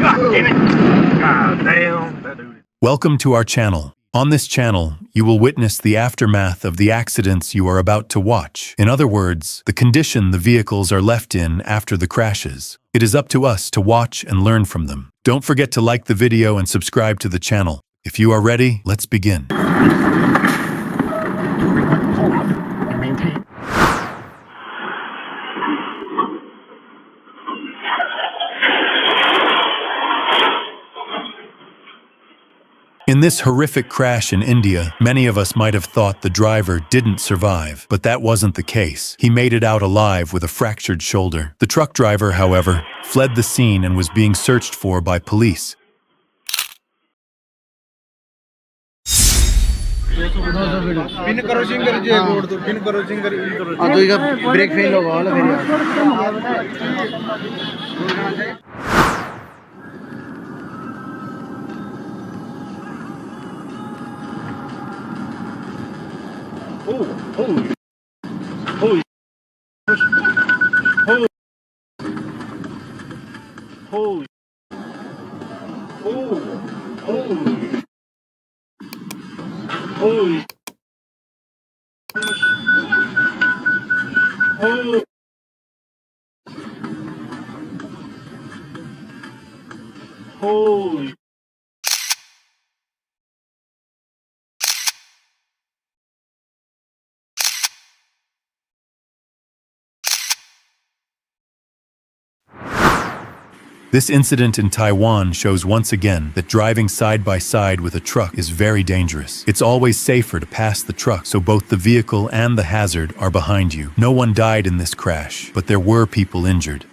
God damn it! God damn, that dude. Welcome to our channel. On this channel, you will witness the aftermath of the accidents you are about to watch. In other words, the condition the vehicles are left in after the crashes. It is up to us to watch and learn from them. Don't forget to like the video and subscribe to the channel. If you are ready, let's begin. In this horrific crash in India, many of us might have thought the driver didn't survive, but that wasn't the case. He made it out alive with a fractured shoulder. The truck driver, however, fled the scene and was being searched for by police. Pin crossing कर जे road तो pin crossing कर इन करो तो इका brake fail होगा वाला फिर Holy. Holy. Holy. Holy. Holy. Holy. Holy. Holy. This incident in Taiwan shows once again that driving side by side with a truck is very dangerous. It's always safer to pass the truck so both the vehicle and the hazard are behind you. No one died in this crash, but there were people injured.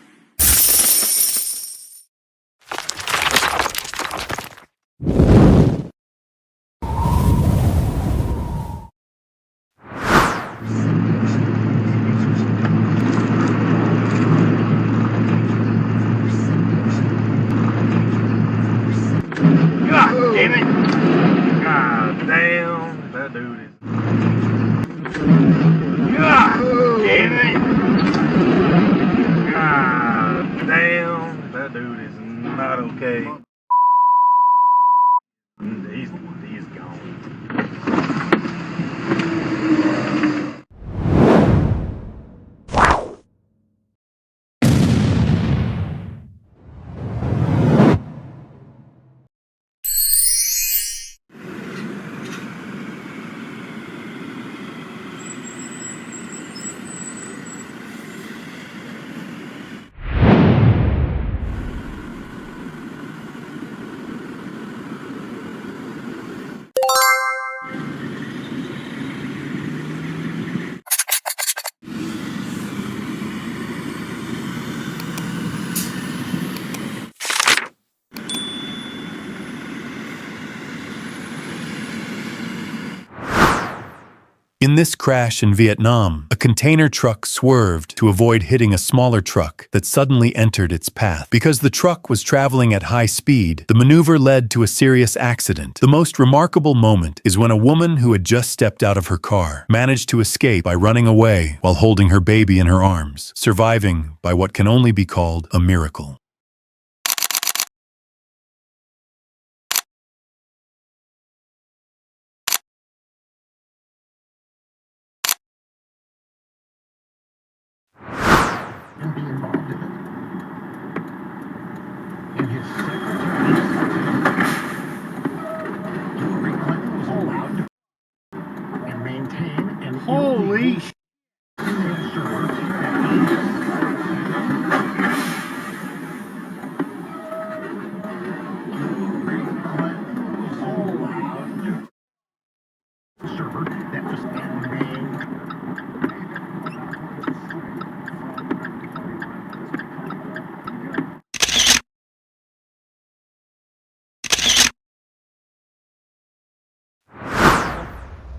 Damn it! God damn, that dude is. God damn it! God damn, that dude is not okay. He's gone. In this crash in Vietnam, a container truck swerved to avoid hitting a smaller truck that suddenly entered its path. Because the truck was traveling at high speed, the maneuver led to a serious accident. The most remarkable moment is when a woman who had just stepped out of her car managed to escape by running away while holding her baby in her arms, surviving by what can only be called a miracle. And be involved in it. In his secretary, Hillary Clinton was allowed to and maintain an Holy email server that was unnamed.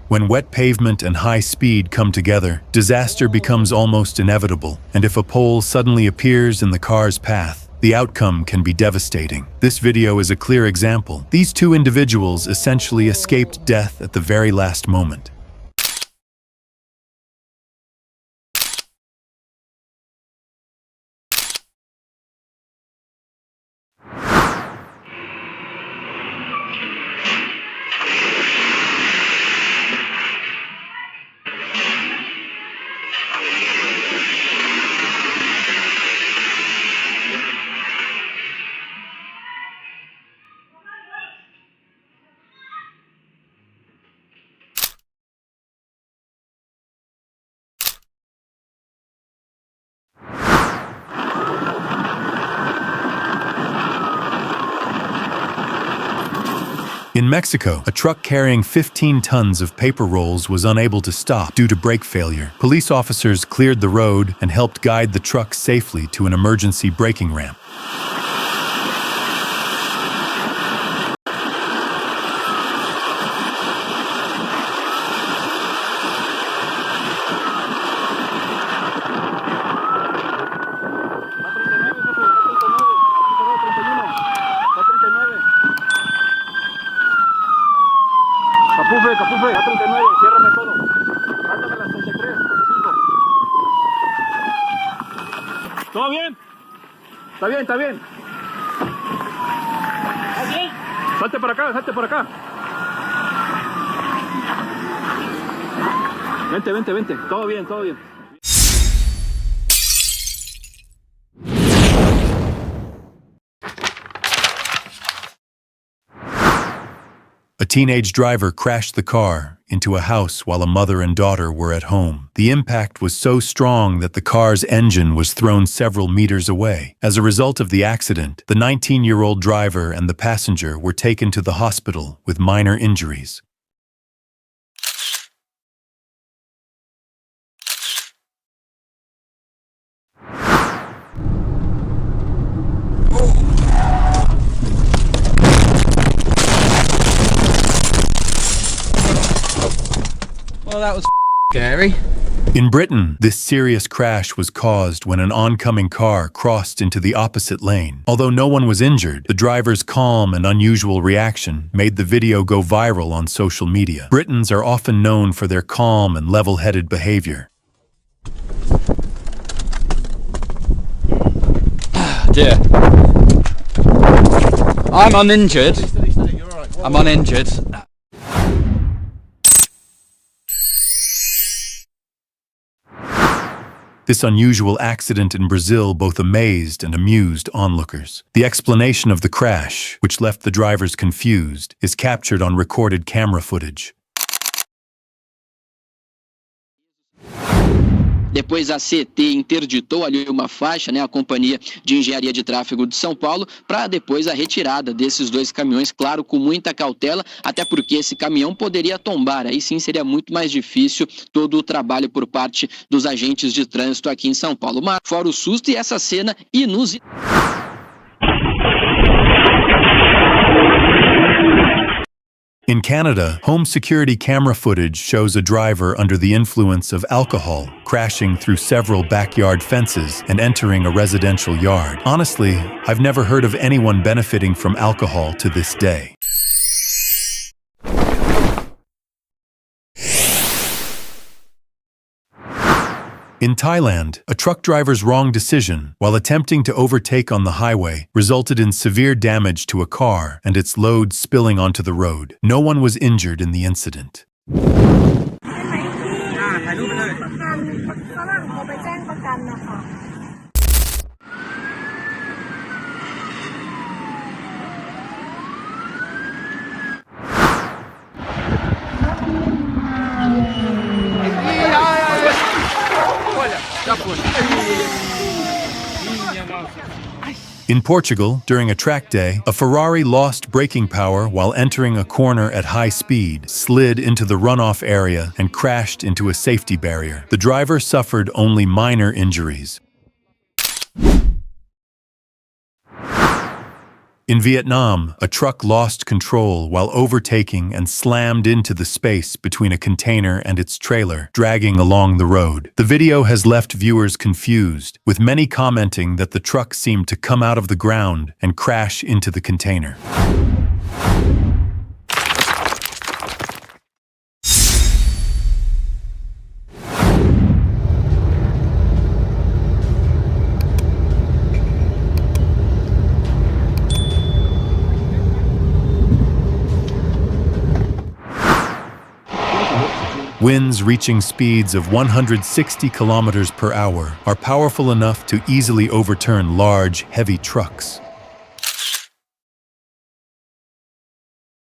When wet pavement and high speed come together, disaster becomes almost inevitable, and if a pole suddenly appears in the car's path, the outcome can be devastating. This video is a clear example. These two individuals essentially escaped death at the very last moment. In Mexico, a truck carrying 15 tons of paper rolls was unable to stop due to brake failure. Police officers cleared the road and helped guide the truck safely to an emergency braking ramp. Capufe, a 39, ciérrame todo. Mándame las 33, 5. ¿Todo bien? Está bien, está bien. ¿Está bien? Salte para acá, salte para acá. Vente, vente, vente. Todo bien, todo bien. A teenage driver crashed the car into a house while a mother and daughter were at home. The impact was so strong that the car's engine was thrown several meters away. As a result of the accident, the 19-year-old driver and the passenger were taken to the hospital with minor injuries. Well, that was scary. In Britain, this serious crash was caused when an oncoming car crossed into the opposite lane. Although no one was injured, the driver's calm and unusual reaction made the video go viral on social media. Britons are often known for their calm and level-headed behavior. Dear. I'm uninjured. I'm uninjured. This unusual accident in Brazil both amazed and amused onlookers. The explanation of the crash, which left the drivers confused, is captured on recorded camera footage. Depois a CT interditou ali uma faixa, né, a Companhia de Engenharia de Tráfego de São Paulo, para depois a retirada desses dois caminhões, claro, com muita cautela, até porque esse caminhão poderia tombar, aí sim seria muito mais difícil todo o trabalho por parte dos agentes de trânsito aqui em São Paulo. Mas fora o susto e essa cena inusitada. In Canada, home security camera footage shows a driver under the influence of alcohol crashing through several backyard fences and entering a residential yard. Honestly, I've never heard of anyone benefiting from alcohol to this day. In Thailand, a truck driver's wrong decision, while attempting to overtake on the highway, resulted in severe damage to a car and its load spilling onto the road. No one was injured in the incident. In Portugal, during a track day, a Ferrari lost braking power while entering a corner at high speed, slid into the runoff area, and crashed into a safety barrier. The driver suffered only minor injuries. In Vietnam, a truck lost control while overtaking and slammed into the space between a container and its trailer, dragging along the road. The video has left viewers confused, with many commenting that the truck seemed to come out of the ground and crash into the container. Winds reaching speeds of 160 kilometers per hour are powerful enough to easily overturn large, heavy trucks.